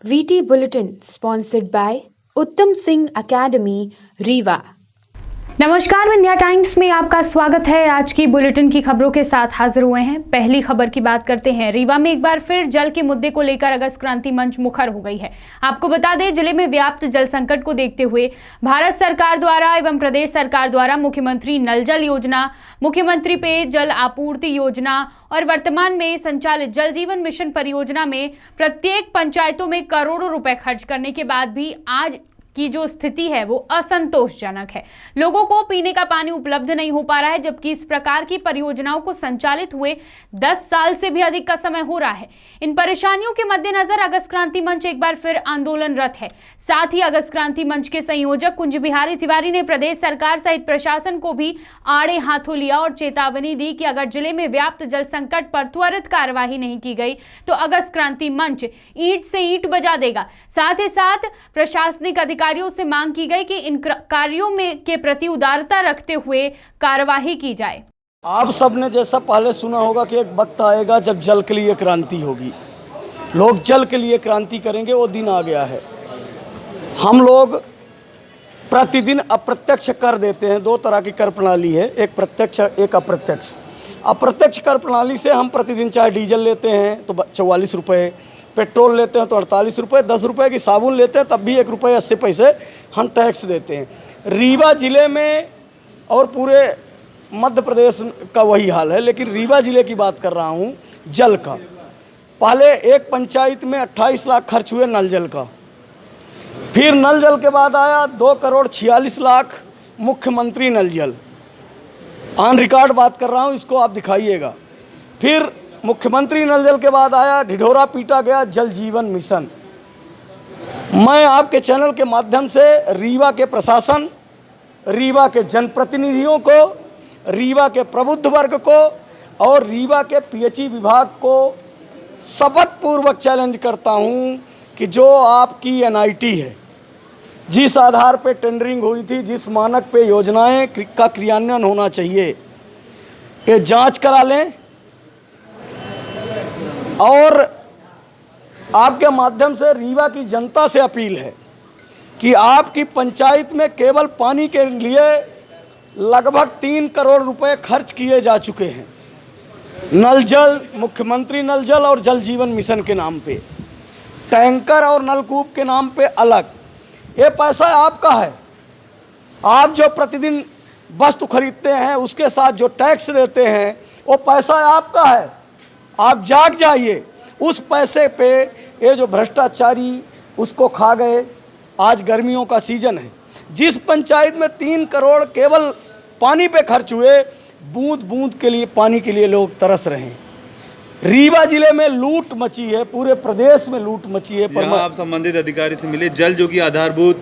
VT Bulletin sponsored by Uttam Singh Academy, Rewa. नमस्कार, Vindhya times में आपका स्वागत है। आज की बुलेटिन की खबरों के साथ हाजिर हुए हैं। पहली खबर की बात करते हैं। रीवा में एक बार फिर जल के मुद्दे को लेकर अगस्त क्रांति मंच मुखर हो गई है। आपको बता दें, जिले में व्याप्त जल संकट को देखते हुए भारत सरकार द्वारा एवं प्रदेश सरकार द्वारा मुख्यमंत्री नल जल योजना, मुख्यमंत्री पेयजल आपूर्ति योजना और वर्तमान में संचालित जल जीवन मिशन परियोजना में प्रत्येक पंचायतों में करोड़ों रुपए खर्च करने के बाद भी आज की जो स्थिति है वो असंतोषजनक है। लोगों को पीने का पानी उपलब्ध नहीं हो पा रहा है, जबकि इस प्रकार की परियोजनाओं को संचालित हुए 10 साल से भी अधिक का समय हो रहा है। इन परेशानियों के मद्देनजर अगस्त क्रांति मंच एक बार फिर आंदोलनरत है। साथ ही अगस्त क्रांति मंच के संयोजक कुंज बिहारी तिवारी ने प्रदेश सरकार सहित प्रशासन को भी आड़े हाथों लिया और चेतावनी दी कि अगर जिले में व्याप्त जल संकट पर त्वरित कार्यवाही नहीं की गई तो अगस्त क्रांति मंच ईंट से ईंट बजा देगा। साथ ही साथ प्रशासनिक अधिकारियों से मांग की गई कि इन कार्यों में के प्रति उदारता रखते हुए कार्यवाही की जाए। आप सबने जैसा पहले सुना होगा कि एक वक्त आएगा जब जल के लिए क्रांति होगी, लोग जल के लिए क्रांति करेंगे, वो दिन आ गया है। हम लोग प्रतिदिन अप्रत्यक्ष कर देते हैं। दो तरह की कर प्रणाली है, एक प्रत्यक्ष एक अप्रत्यक्ष। अप्रत्यक्ष कर प्रणाली से हम प्रतिदिन चाहे डीजल लेते हैं तो 44 रुपये, पेट्रोल लेते हैं तो 48 रुपये, 10 रुपये की साबुन लेते हैं तब भी 1 रुपये 80 पैसे हम टैक्स देते हैं। रीवा ज़िले में और पूरे मध्य प्रदेश का वही हाल है, लेकिन रीवा ज़िले की बात कर रहा हूँ जल का। पहले एक पंचायत में 28 लाख खर्च हुए नल जल का, फिर नल जल के बाद आया 2,46,00,000 मुख्यमंत्री नल जल। ऑन रिकॉर्ड बात कर रहा हूँ, इसको आप दिखाइएगा। फिर मुख्यमंत्री नल जल के बाद आया ढिढोरा पीटा गया जल जीवन मिशन। मैं आपके चैनल के माध्यम से रीवा के प्रशासन, रीवा के जनप्रतिनिधियों को, रीवा के प्रबुद्ध वर्ग को और रीवा के पीएचई विभाग को शपथ पूर्वक चैलेंज करता हूं कि जो आपकी एनआईटी है, जिस आधार पे टेंडरिंग हुई थी, जिस मानक पे योजनाएं का क्रियान्वयन होना चाहिए, ये जांच करा लें। और आपके माध्यम से रीवा की जनता से अपील है कि आपकी पंचायत में केवल पानी के लिए लगभग 3 करोड़ रुपए खर्च किए जा चुके हैं। नल जल, मुख्यमंत्री नल जल और जल जीवन मिशन के नाम पे, टैंकर और नलकूप के नाम पे अलग। ये पैसा आपका है। आप जो प्रतिदिन वस्तु खरीदते हैं उसके साथ जो टैक्स देते हैं वो पैसा आपका है। आप जाग जाइए। उस पैसे पे ये जो भ्रष्टाचारी उसको खा गए। आज गर्मियों का सीजन है, जिस पंचायत में 3 करोड़ केवल पानी पे खर्च हुए, बूंद बूंद के लिए पानी के लिए लोग तरस रहे हैं। रीवा जिले में लूट मची है, पूरे प्रदेश में लूट मची है। पर आप संबंधित अधिकारी से मिले, जल जो कि आधारभूत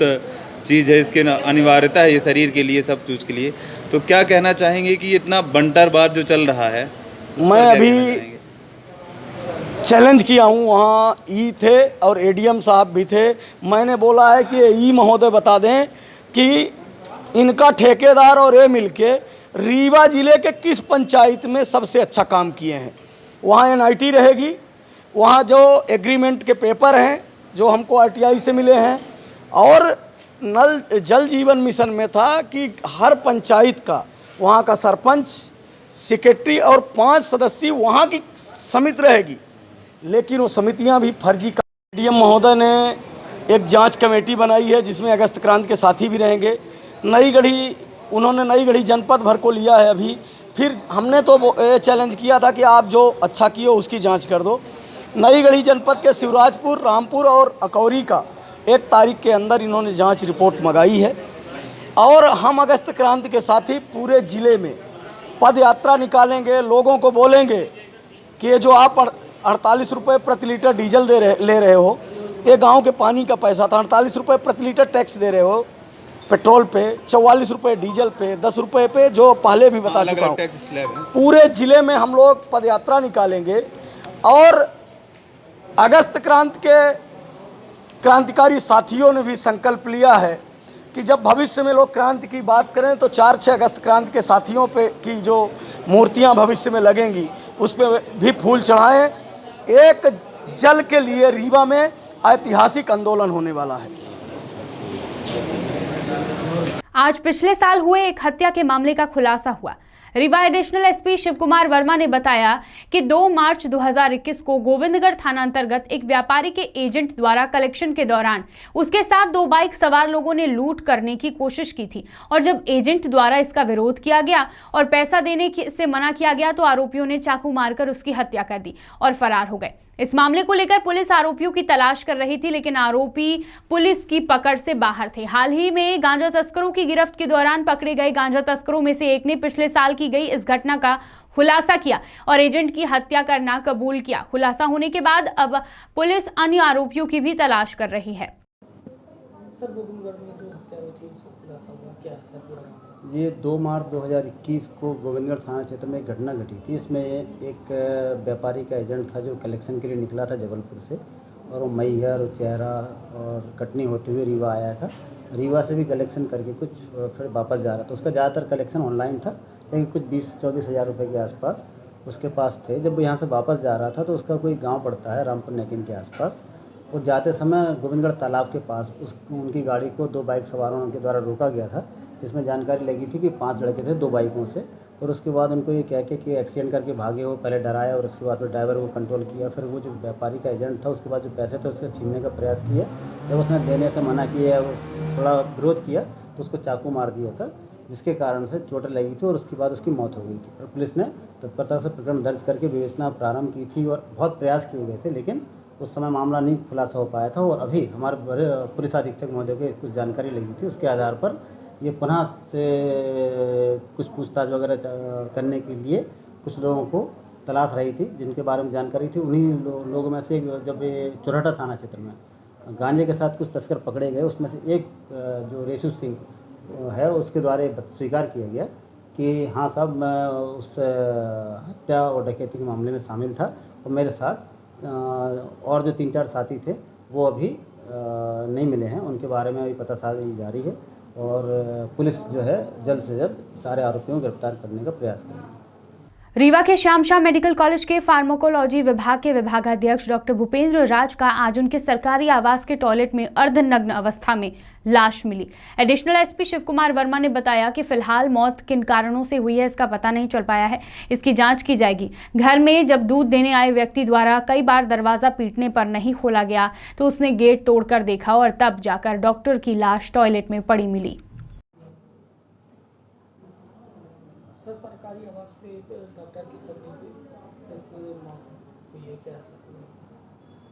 चीज़ है, इसके अनिवार्यता है ये शरीर के लिए, सब चीज़ के लिए, तो क्या कहना चाहेंगे कि इतना बंटरबार जो चल रहा है? मैं अभी चैलेंज किया हूँ, वहाँ ई थे और एडीएम साहब भी थे। मैंने बोला है कि ई महोदय बता दें कि इनका ठेकेदार और ये मिलके रीवा ज़िले के किस पंचायत में सबसे अच्छा काम किए हैं। वहाँ एनआईटी रहेगी, वहाँ जो एग्रीमेंट के पेपर हैं जो हमको आरटीआई से मिले हैं, और नल जल जीवन मिशन में था कि हर पंचायत का वहाँ का सरपंच, सेक्रेटरी और 5 सदस्य वहाँ की समिति रहेगी। लेकिन वो समितियां भी फर्जी। डीएम महोदय ने एक जांच कमेटी बनाई है जिसमें अगस्त क्रांति के साथी भी रहेंगे। उन्होंने नई गढ़ी जनपद भर को लिया है अभी। फिर हमने तो ये चैलेंज किया था कि आप जो अच्छा किए हो उसकी जांच कर दो। नई गढ़ी जनपद के शिवराजपुर, रामपुर और अकौरी का 1 तारीख के अंदर इन्होंने जांच रिपोर्ट मंगाई है। और हम अगस्त क्रांति के साथी पूरे ज़िले में पद यात्रा निकालेंगे, लोगों को बोलेंगे कि ये जो आप 48 रुपये प्रति लीटर डीजल ले रहे हो, ये गांव के पानी का पैसा था। 48 रुपये प्रति लीटर टैक्स दे रहे हो पेट्रोल पे, 44 रुपये डीजल पे, 10 रुपये पे, जो पहले भी बता चुका हूँ। पूरे ज़िले में हम लोग पदयात्रा निकालेंगे। और अगस्त क्रांति के क्रांतिकारी साथियों ने भी संकल्प लिया है कि जब भविष्य में लोग क्रांति की बात करें तो 4-6 अगस्त क्रांति के साथियों पे की जो मूर्तियां भविष्य में लगेंगी उस पर भी फूल चढ़ाएं। एक जल के लिए रीवा में ऐतिहासिक आंदोलन होने वाला है। आज पिछले साल हुए एक हत्या के मामले का खुलासा हुआ। रीवा एडिशनल एसपी शिव कुमार वर्मा ने बताया कि 2 मार्च 2021 को गोविंदगढ़ थाना अंतर्गत एक व्यापारी के एजेंट द्वारा कलेक्शन के दौरान उसके साथ 2 बाइक सवार लोगों ने लूट करने की कोशिश की थी और जब एजेंट द्वारा इसका विरोध किया गया और पैसा देने से मना किया गया तो आरोपियों ने चाकू मारकर उसकी हत्या कर दी और फरार हो गए। इस मामले को लेकर पुलिस आरोपियों की तलाश कर रही थी, लेकिन आरोपी पुलिस की पकड़ से बाहर थे। हाल ही में गांजा तस्करों की गिरफ्त के दौरान पकड़े गए गांजा तस्करों में से एक ने पिछले साल की गई इस घटना का खुलासा किया और एजेंट की हत्या करना कबूल किया। खुलासा होने के बाद अब पुलिस अन्य आरोपियों की भी तलाश कर रही है। ये 2 मार्च 2021 को गोविंदगढ़ थाना क्षेत्र में एक घटना घटी थी। इसमें एक व्यापारी का एजेंट था जो कलेक्शन के लिए निकला था जबलपुर से, और वो मैहर, चेहरा और कटनी होते हुए रीवा आया था। रीवा से भी कलेक्शन करके कुछ फिर वापस जा रहा था। उसका ज़्यादातर कलेक्शन ऑनलाइन था, लेकिन कुछ 20-24 हज़ार रुपये के आसपास उसके पास थे। जब वो यहाँ से वापस जा रहा था तो उसका कोई गाँव पड़ता है रामपुर नेकिन के आसपास, वो जाते समय गोविंदगढ़ तालाब के पास उनकी गाड़ी को 2 बाइक सवारों के द्वारा रोका गया था, जिसमें जानकारी लगी थी कि 5 लड़के थे 2 बाइकों से, और उसके बाद उनको ये कह के कि एक्सीडेंट करके भागे। वो पहले डराया और उसके बाद फिर ड्राइवर को कंट्रोल किया। फिर वो जो व्यापारी का एजेंट था उसके बाद जो पैसे थे उसके छीनने का प्रयास किया। जब उसने देने से मना किया, थोड़ा विरोध किया तो उसको चाकू मार दिया था, जिसके कारण से चोटें लगी थी और उसके बाद उसकी मौत हो गई थी। और पुलिस ने तत्परता से प्रकरण दर्ज करके विवेचना प्रारंभ की थी और बहुत प्रयास किए गए थे, लेकिन उस समय मामला नहीं खुलासा हो पाया था। और अभी हमारे बड़े पुलिस अधीक्षक महोदय को कुछ जानकारी लगी थी, उसके आधार पर ये पुनः से कुछ पूछताछ वगैरह करने के लिए कुछ लोगों को तलाश रही थी, जिनके बारे में जानकारी थी। उन्हीं लोगों में से जब ये चोरहटा थाना क्षेत्र में गांजे के साथ कुछ तस्कर पकड़े गए, उसमें से एक जो रेशु सिंह है उसके द्वारा स्वीकार किया गया कि हाँ साहब, मैं उस हत्या और डकैती के मामले में शामिल था और मेरे साथ और जो 3-4 साथी थे वो अभी नहीं मिले हैं। उनके बारे में अभी पतासाजी जारी है और पुलिस जो है जल्द से जल्द सारे आरोपियों को गिरफ्तार करने का प्रयास करेगी। रीवा के श्याम शाह मेडिकल कॉलेज के फार्माकोलॉजी विभाग के विभागाध्यक्ष डॉक्टर भूपेंद्र राज का आज उनके सरकारी आवास के टॉयलेट में अर्धनग्न अवस्था में लाश मिली। एडिशनल एसपी शिव कुमार वर्मा ने बताया कि फिलहाल मौत किन कारणों से हुई है इसका पता नहीं चल पाया है, इसकी जांच की जाएगी। घर में जब दूध देने आए व्यक्ति द्वारा कई बार दरवाजा पीटने पर नहीं खोला गया तो उसने गेट तोड़कर देखा और तब जाकर डॉक्टर की लाश टॉयलेट में पड़ी मिली। सरकारी आवास पे डॉक्टर की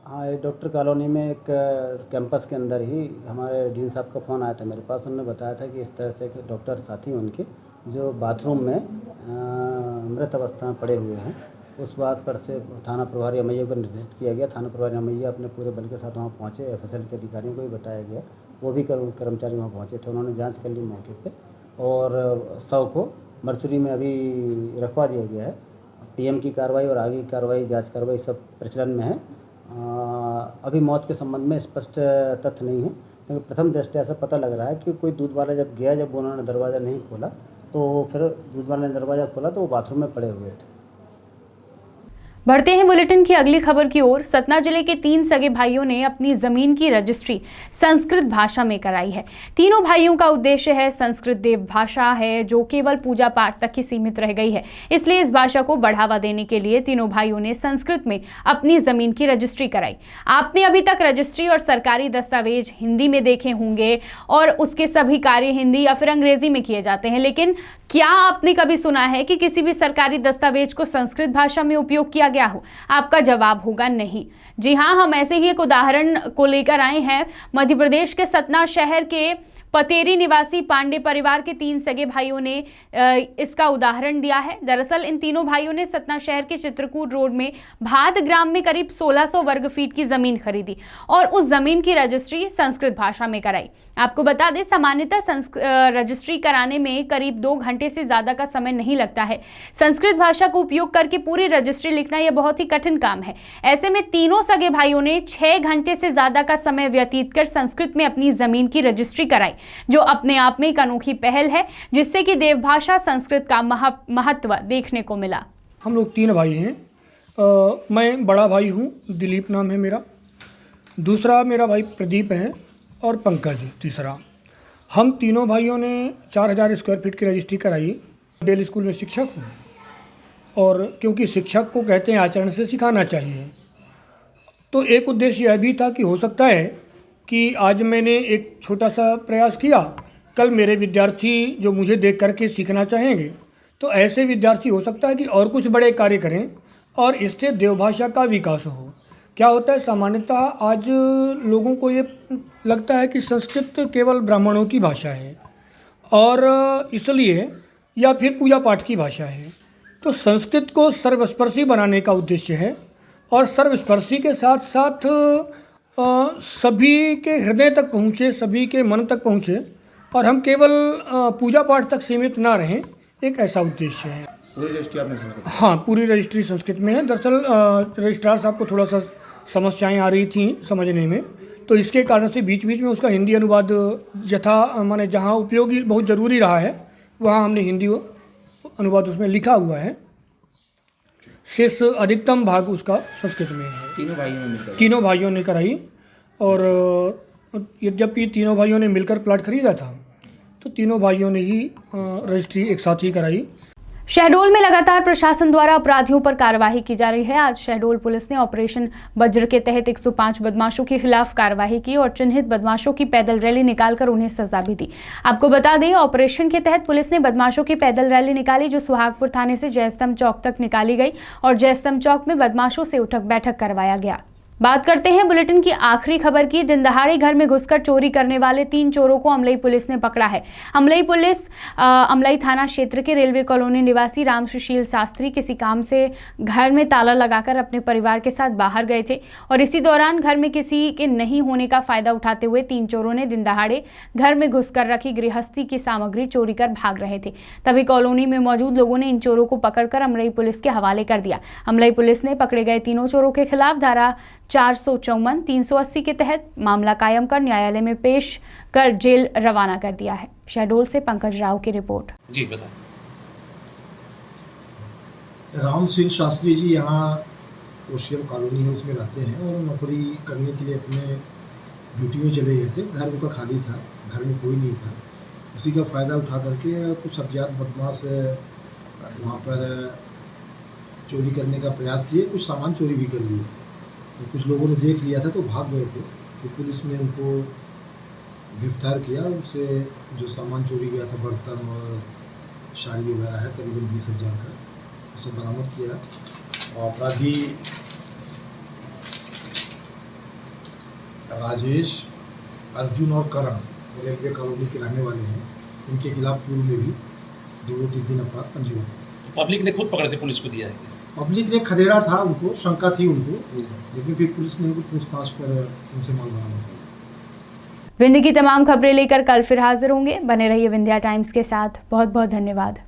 हाँ, ये डॉक्टर कॉलोनी में एक कैंपस के अंदर ही हमारे डीन साहब का फ़ोन आया था मेरे पास। उन्होंने बताया था कि इस तरह से डॉक्टर साथी उनके जो बाथरूम में मृत अवस्था में पड़े हुए हैं। उस बात पर से थाना प्रभारी अमैया को निर्देशित किया गया। थाना प्रभारी अमैया अपने पूरे बल के साथ वहाँ पहुँचे। एफएसएल के अधिकारियों को भी बताया गया, वो भी कर्मचारी वहाँ पहुँचे थे। उन्होंने जाँच कर ली मौके पर और शव को मर्चुरी में अभी रखवा दिया गया है। पीएम की कार्रवाई और आगे की कार्रवाई, जांच कार्रवाई सब प्रचलन में है। अभी मौत के संबंध में स्पष्ट तथ्य नहीं है, लेकिन प्रथम दृष्टया ऐसा पता लग रहा है कि कोई दूध वाला जब गया, जब उन्होंने दरवाज़ा नहीं खोला तो फिर दूध वाले ने दरवाज़ा खोला तो वो बाथरूम में पड़े हुए थे। बढ़ते हैं बुलेटिन की अगली खबर की ओर। सतना जिले के 3 सगे भाइयों ने अपनी जमीन की रजिस्ट्री संस्कृत भाषा में कराई है। तीनों भाइयों का उद्देश्य है संस्कृत देव भाषा है जो केवल पूजा पाठ तक ही सीमित रह गई है, इसलिए इस भाषा को बढ़ावा देने के लिए तीनों भाइयों ने संस्कृत में अपनी जमीन की रजिस्ट्री कराई। आपने अभी तक रजिस्ट्री और सरकारी दस्तावेज हिंदी में देखे होंगे और उसके सभी कार्य हिंदी या फिर अंग्रेजी में किए जाते हैं, लेकिन क्या आपने कभी सुना है कि किसी भी सरकारी दस्तावेज को संस्कृत भाषा में उपयोग किया गया हो? आपका जवाब होगा नहीं। जी हां, हम ऐसे ही एक उदाहरण को लेकर आए हैं। मध्य प्रदेश के सतना शहर के पतेरी निवासी पांडे परिवार के 3 सगे भाइयों ने इसका उदाहरण दिया है। दरअसल इन तीनों भाइयों ने सतना शहर के चित्रकूट रोड में भाद ग्राम में करीब 1600 वर्ग फीट की जमीन खरीदी और उस जमीन की रजिस्ट्री संस्कृत भाषा में कराई। आपको बता दें, सामान्यतः रजिस्ट्री कराने में करीब 2 घंटे से ज्यादा का समय नहीं लगता है। संस्कृत भाषा को उपयोग करके पूरी रजिस्ट्री लिखना यह बहुत ही कठिन काम है। ऐसे में तीनों सगे भाइयों ने 6 घंटे से ज्यादा का समय व्यतीत कर संस्कृत में अपनी जमीन की रजिस्ट्री कराई, जो अपने आप में एक अनोखी पहल है, जिससे कि देवभाषा संस्कृत का महत्व देखने को मिला। हम लोग 3 भाई हैं। मैं बड़ा भाई हूँ, दिलीप नाम है मेरा। दूसरा मेरा भाई प्रदीप है और पंकज तीसरा। हम तीनों भाइयों ने 4000 स्क्वायर फीट की रजिस्ट्री कराई। डेल स्कूल में शिक्षक हूँ और क्योंकि शिक्षक को कहते हैं आचरण से सिखाना चाहिए, तो एक उद्देश्य यह भी था कि हो सकता है कि आज मैंने एक छोटा सा प्रयास किया, कल मेरे विद्यार्थी जो मुझे देख करके सीखना चाहेंगे, तो ऐसे विद्यार्थी हो सकता है कि और कुछ बड़े कार्य करें और इससे देवभाषा का विकास हो। क्या होता है, सामान्यतः आज लोगों को ये लगता है कि संस्कृत केवल ब्राह्मणों की भाषा है और इसलिए या फिर पूजा पाठ की भाषा है। तो संस्कृत को सर्वस्पर्शी बनाने का उद्देश्य है और सर्वस्पर्शी के साथ साथ सभी के हृदय तक पहुँचे, सभी के मन तक पहुँचे और हम केवल पूजा पाठ तक सीमित ना रहें, एक ऐसा उद्देश्य है। पूरी रजिस्ट्री आपने संस्कृत? हाँ, पूरी रजिस्ट्री संस्कृत में है। दरअसल रजिस्ट्रार साहब को थोड़ा सा समस्याएं आ रही थी समझने में, तो इसके कारण से बीच बीच में उसका हिंदी अनुवाद यथा माने जहाँ उपयोगी बहुत ज़रूरी रहा है वहाँ हमने हिंदी अनुवाद उसमें लिखा हुआ है। शेष अधिकतम भाग उसका संस्कृत में है। तीनों भाइयों ने कराई और जब ये तीनों भाइयों ने मिलकर प्लाट खरीदा था तो तीनों भाइयों ने ही रजिस्ट्री एक साथ ही कराई। शहडोल में लगातार प्रशासन द्वारा अपराधियों पर कार्रवाई की जा रही है। आज शहडोल पुलिस ने ऑपरेशन वज्र के तहत 105 बदमाशों के खिलाफ कार्रवाई की और चिन्हित बदमाशों की पैदल रैली निकालकर उन्हें सजा भी दी। आपको बता दें, ऑपरेशन के तहत पुलिस ने बदमाशों की पैदल रैली निकाली जो सुहागपुर थाने से जयस्तंभ चौक तक निकाली गई और जयस्तंभ चौक में बदमाशों से उठक बैठक करवाया गया। बात करते हैं बुलेटिन की आखिरी खबर की। दिन दहाड़े घर में घुसकर चोरी करने वाले 3 चोरों को अमलई पुलिस ने पकड़ा है। अमलई पुलिस अमलई थाना क्षेत्र के रेलवे कॉलोनी निवासी राम सुशील शास्त्री किसी काम से घर में ताला लगाकर अपने परिवार के साथ बाहर गए थे और इसी दौरान घर में किसी के नहीं होने का फायदा उठाते हुए 3 चोरों ने दिन दहाड़े घर में घुसकर रखी गृहस्थी की सामग्री चोरी कर भाग रहे थे। तभी कॉलोनी में मौजूद लोगों ने इन चोरों को पकड़कर अमलई पुलिस के हवाले कर दिया। अमलई पुलिस ने पकड़े गए तीनों चोरों के खिलाफ धारा 454, 380 के तहत मामला कायम कर न्यायालय में पेश कर जेल रवाना कर दिया है। शहडोल से पंकज राव की रिपोर्ट। जी बताएं। राम सिंह शास्त्री जी यहाँ ओशियम कॉलोनी है उसमें रहते हैं और नौकरी करने के लिए अपने ड्यूटी में चले गए थे। घर उनका खाली था, घर में कोई नहीं था। उसी का फ़ायदा उठा करके कुछ अज्ञात बदमाश वहाँ पर चोरी करने का प्रयास किए, कुछ सामान चोरी भी कर लिए थे। तो कुछ लोगों ने देख लिया था तो भाग गए थे। तो पुलिस ने उनको गिरफ्तार किया। उनसे जो सामान चोरी गया था, बर्तन और साड़ी वगैरह है, करीबन 20,000 का, उसे बरामद किया। और अपराधी राजेश, अर्जुन और करण रेलवे कॉलोनी के रहने वाले हैं। इनके खिलाफ पूर्व में भी 2-3 दिन अपराध पंजीबद्ध है। पब्लिक ने खुद पकड़ के पुलिस को दिया है? पब्लिक ने खदेड़ा था, उनको शंका थी उनको, लेकिन फिर पुलिस ने उनको पूछताछ पर इनसे माल बरामद किया। विंध्य की तमाम खबरें लेकर कल फिर हाजिर होंगे। बने रहिए विंध्या टाइम्स के साथ। बहुत बहुत धन्यवाद।